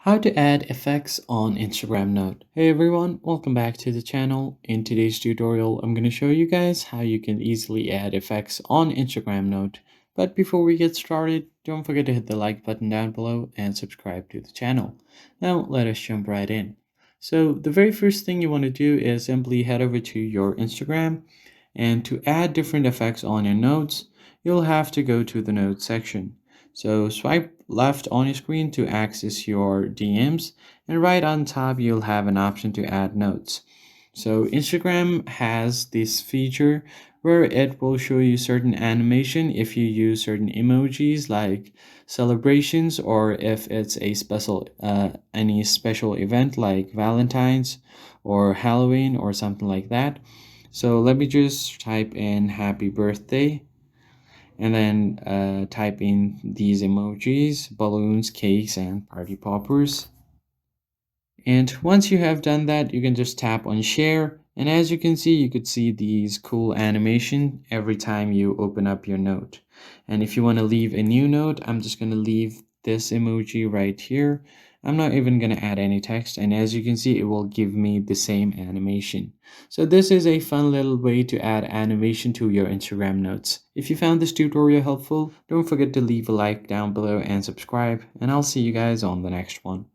How to add effects on Instagram Note. Hey everyone, welcome back to the channel. In today's tutorial, I'm going to show you guys how you can easily add effects on Instagram Note. But before we get started, don't forget to hit the like button down below and subscribe to the channel. Now let us jump right in. So the very first thing you want to do is simply head over to your Instagram, and to add different effects on your notes, you'll have to go to the notes section. So swipe left on your screen to access your DMs, and right on top you'll have an option to add notes. So Instagram has this feature where it will show you certain animation if you use certain emojis like celebrations, or if it's a special any special event like Valentine's or Halloween or something like that. So let me just type in happy birthday, and then type in these emojis: balloons, cakes, and party poppers. And once you have done that, you can just tap on share. And as you can see, you could see these cool animation every time you open up your note. And if you want to leave a new note, I'm just going to leave this emoji right here. I'm not even going to add any text. And as you can see, it will give me the same animation. So this is a fun little way to add animation to your Instagram notes. If you found this tutorial helpful, don't forget to leave a like down below and subscribe. And I'll see you guys on the next one.